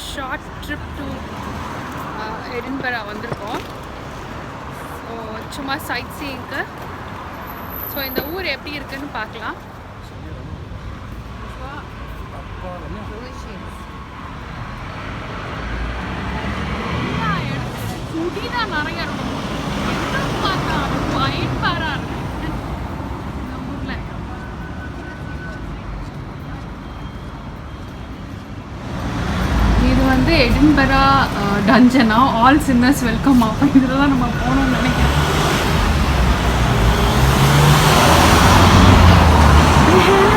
Short trip to எடின்பரா வந்திருக்கோம். So சும்மா side சீயிங்க்கு. So இந்த ஊர் எப்படி இருக்குன்னு பார்க்கலாம். குடிதான் நிறைய இருக்கும். என்ன பார்த்தா பயன்பாரா இருக்கு இந்த ஊர்ல. இது வந்து எடின்பரா டஞ்சனா, ஆல் சின்னர்ஸ் வெல்கம். அப்போ இதில் தான் நம்ம போகணும்னு நினைக்கிறேன்.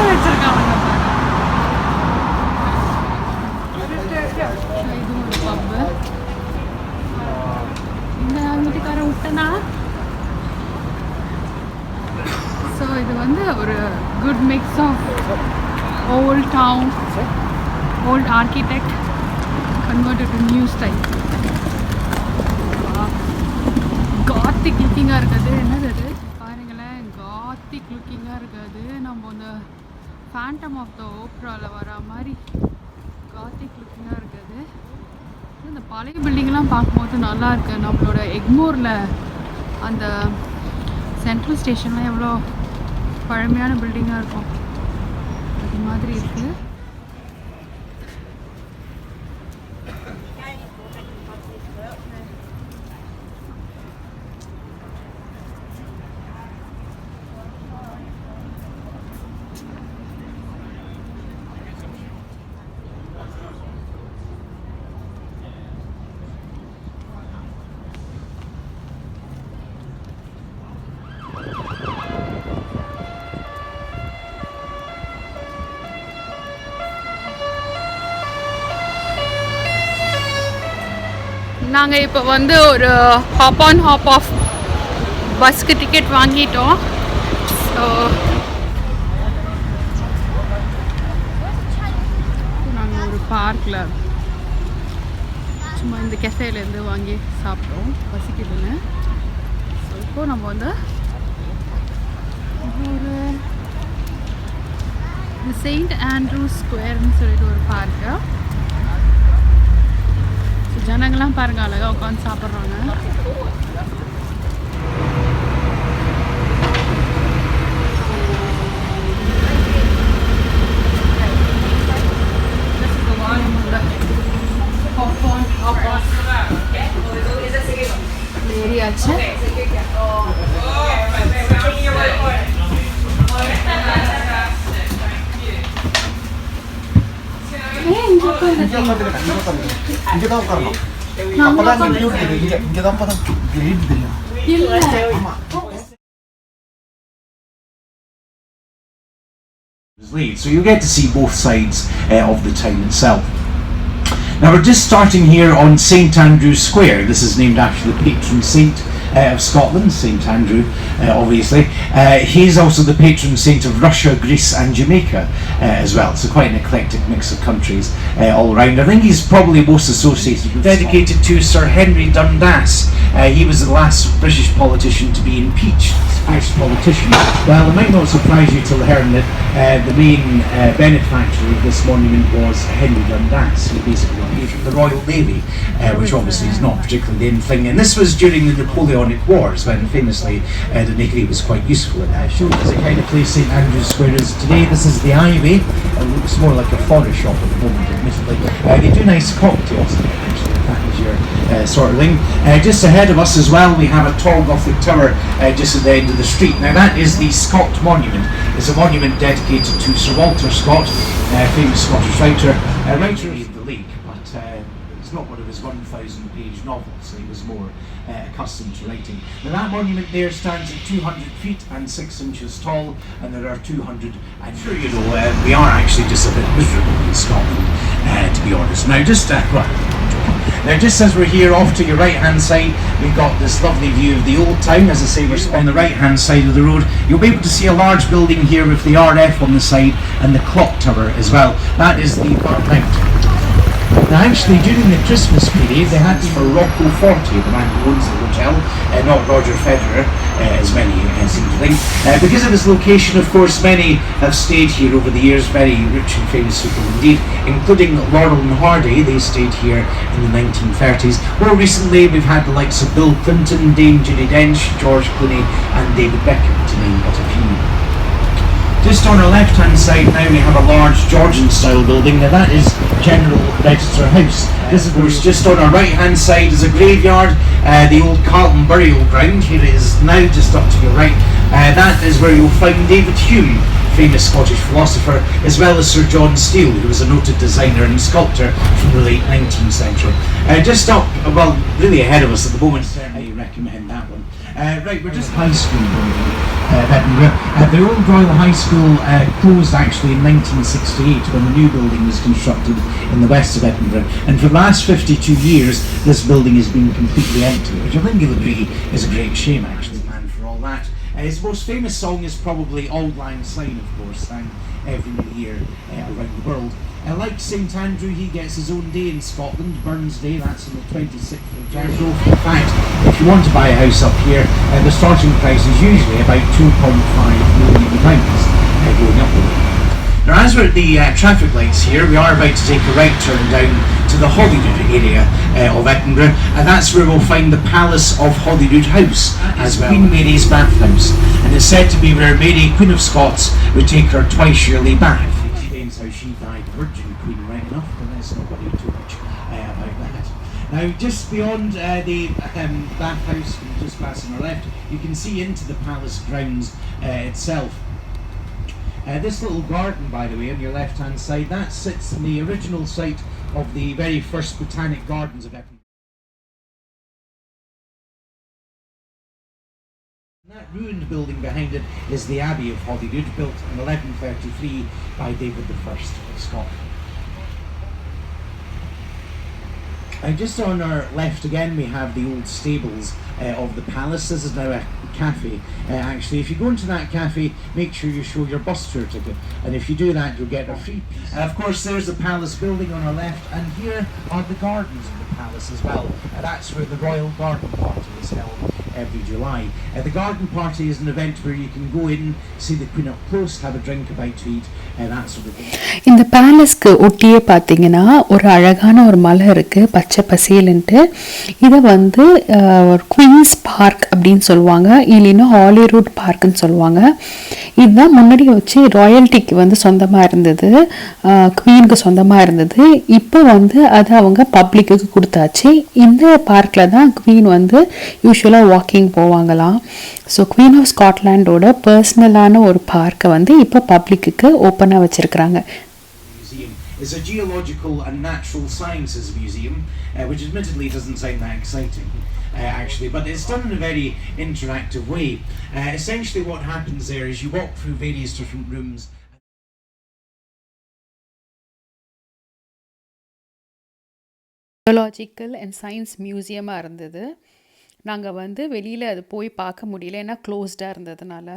வச்சிருக்காங்க. இது ஒரு பப்பு. இந்த வீட்டுக்காரன் விட்டனா. ஸோ இது வந்து ஒரு good mix of old town, old architect converted to new style. Gothic லுக்கிங்காக இருக்குது. என்னது அது பாருங்களேன், காத்திக் லுக்கிங்காக இருக்குது. நம்ம இந்த ஃபேண்டம் ஆஃப் த ஓப்ராவில் வர மாதிரி காத்திக் லுக்கிங்காக இருக்குது. இந்த பழைய பில்டிங்லாம் பார்க்கும்போது நல்லா இருக்குது. நம்மளோட எக்மோரில் அந்த சென்ட்ரல் ஸ்டேஷன்லாம் எவ்வளோ பழமையான பில்டிங்காக இருக்கும் அது மாதிரி இருக்குது. நாங்கள் இப்போ வந்து ஒரு ஹாப் ஆன் ஹாப் ஆஃப் பஸ்க்கு டிக்கெட் வாங்கிட்டோம். ஸோ நாங்கள் ஒரு பார்க்கில் சும்மா இந்த கெஃபேலேருந்து வாங்கி சாப்பிட்டோம் பசிக்குதுன்னு. ஸோ இப்போது நம்ம வந்து ஒரு செயின்ட் ஆண்ட்ரூஸ் ஸ்கொயர்னு சொல்லிட்டு ஒரு பார்க்கு. ஜனங்கள்லாம் பாருங்க அழகாக உட்காந்து சாப்பிட்றாங்க. ஏரியாச்சு. So you get to see both sides of the town itself. Now we're just starting here on St Andrew's Square. This is named after the patron saint of Scotland, St Andrew, obviously. He is also the patron saint of Russia, Greece and Jamaica as well. So quite an eclectic mix of countries all around. I think he's probably most associated with dedicated to Sir Henry Dundas. He was the last British politician to be impeached. British politician. Well, it might not surprise you to learn that the main benefactor of this monument was Henry Dundas, who basically from the Royal Navy, which obviously is not particularly the in thing. And this was during the Napoleonic Wars, when famously the Navy was quite useful in that. Shown as the kind of place St Andrew's Square is today. This is the Ivy. It looks more like a florist shop at the moment, admittedly. They do nice cocktails there, actually, if that is your sort of thing. Just ahead of us as well, we have a tall Gothic tower just at the end of the street. Now that is the Scott Monument. It's a monument dedicated to Sir Walter Scott, famous Scottish writer. Writer of the League, but it's not one of his 1,000-page novels, so he was more accustomed to writing. Now that monument there stands at 200 feet and 6 inches tall, and there are 200, I'm sure you know, we are actually just a bit miserable in Scotland, to be honest. Now just as we're here off to your right hand side, we've got this lovely view of the old town. As I say, we're on the right hand side of the road. You'll be able to see a large building here with the RF on the side and the clock tower as well. That is the Barmount. Now actually during the Christmas period they had for Rocco Forte, the man who owns the hotel, not Roger Federer, as many seem to think. Because of its location, of course, many have stayed here over the years, very rich and famous people indeed, including Laurel and Hardy. They stayed here in the 1930s. More recently we've had the likes of Bill Clinton, Dame Judi Dench, George Clooney and David Beckham, to name but a few. Just on our left hand side now we have a large Georgian style building. Now that is General Register House. This of course just on our right hand side is a graveyard, the old Carlton burial ground. Here it is now, just up to your right. That is where you'll find David Hume, famous Scottish philosopher, as well as Sir John Steele, who was a noted designer and sculptor from the late 19th century. Just up, well, really ahead of us at the moment, certainly recommend that one. Right, we're just high school building of Edinburgh. The old Royal High School closed actually in 1968 when the new building was constructed in the west of Edinburgh, and for the last 52 years this building has been completely empty, which I think you'll agree is a great shame actually, man, for all that. His most famous song is probably Auld Lang Syne, of course, sang every year around the world. Like St Andrew, he gets his own day in Scotland, Burns Day, that's on the 26th of January. In fact, if you want to buy a house up here, the starting price is usually about £2.5 million going up with it. Now as we're at the traffic lights here, we are about to take a right turn down to the Holyrood area of Edinburgh, and that's where we'll find the Palace of Holyrood House, as well. Queen Mary's bathhouse, and it's said to be where Mary, Queen of Scots, would take her twice yearly bath. How she died Virgin Queen, right enough, but let's not worry too much about that. Now just beyond the bathhouse, just passing our left, you can see into the palace grounds itself. This little garden, by the way, on your left hand side, that sits in the original site of the very first Botanic Gardens of Edinburgh. That ruined building behind it is the Abbey of Holyrood, built in 1133 by David I of Scotland. And just on our left again we have the old stables of the palace. This is now a cafe. Actually, if you go into that cafe, make sure you show your bus tour ticket, and if you do that you'll get a free piece. Of course there's the palace building on our left, and here are the gardens of the palace as well. That's where the Royal Garden Party is held every July. The garden party is an event where you can go in, see the Queen up close, have a drink, a bite to eat, and that sort of thing. இந்த பேலஸ்க்கு ஒட்டியே பார்த்தீங்கன்னா ஒரு அழகான ஒரு மலை இருக்குது, பச்சை பசேலுன்ட்டு. இதை வந்து ஒரு குயின்ஸ் பார்க் அப்படின்னு சொல்லுவாங்க, இல்லைன்னா ஹாலிவுட் பார்க்குன்னு சொல்லுவாங்க. இதுதான் முன்னாடி வச்சு ராயல்ட்டிக்கு வந்து சொந்தமாக இருந்தது, குவீனுக்கு சொந்தமாக இருந்தது. இப்போ வந்து அதை அவங்க பப்ளிக்கு கொடுத்தாச்சு. இந்த பார்க்கில் தான் குவீன் வந்து யூஸ்வலாக வாக்கிங் போவாங்களாம். ஸோ குவீன் ஆஃப் ஸ்காட்லாண்டோட பர்சனலான ஒரு பார்க்கை வந்து இப்போ பப்ளிக்கு ஓப்பனாக வச்சுருக்குறாங்க. It's a geological and natural sciences museum, which admittedly doesn't sound that exciting, actually, but it's done in a very interactive way. Essentially what happens there is you walk through various different rooms. Geological and science மியூசியமாக இருந்தது. நாங்கள் வந்து வெளியில் அது போய் பார்க்க முடியல, ஏன்னா க்ளோஸ்டாக இருந்ததுனால.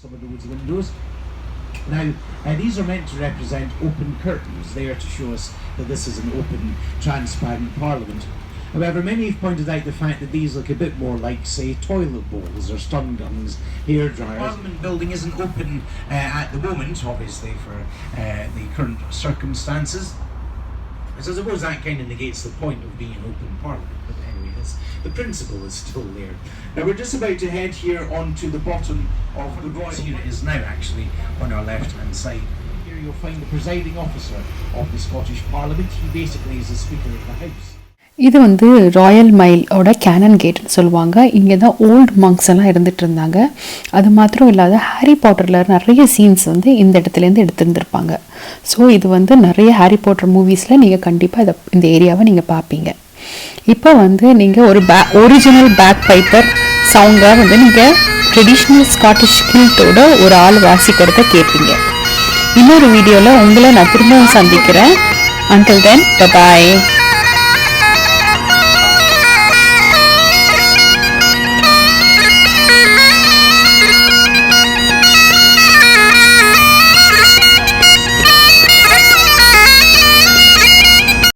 Some of those windows. Now, these are meant to represent open curtains, there to show us that this is an open, transparent parliament. However, many have pointed out the fact that these look a bit more like, say, toilet bowls or stun guns, hair dryers. The Parliament building isn't open at the moment, obviously, for the current circumstances. So I suppose that kind of negates the point of being an open parliament. But anyway, the principle is still there. Now we're just about to head here onto the bottom of the Royal. Here it is now, actually, on our left-hand side. Here you'll find the presiding officer of the Scottish Parliament. He basically is the Speaker of the House. இது வந்து Royal மைலோட Canon கேட்னு சொல்லுவாங்க. இங்கே தான் old monks எல்லாம் இருந்துகிட்டு இருந்தாங்க. அது மாத்திரம் இல்லாத ஹாரி பாட்டரில் நிறைய சீன்ஸ் வந்து இந்த இடத்துலேருந்து எடுத்துருந்துருப்பாங்க. ஸோ இது வந்து நிறைய ஹாரி பாட்டர் மூவிஸில் நீங்கள் கண்டிப்பாக இந்த ஏரியாவை நீங்கள் பார்ப்பீங்க. இப்போ வந்து நீங்கள் ஒரு ஒரிஜினல் பேக் பைப்பர் சவுண்டாக வந்து நீங்கள் ட்ரெடிஷ்னல் ஸ்காட்டிஷ் கில்ட்டோட ஒரு ஆள் வாசிக்கிறத கேட்பீங்க. இன்னொரு வீடியோவில் உங்களை நான் திரும்பவும் சந்திக்கிறேன். Until then, bye-bye.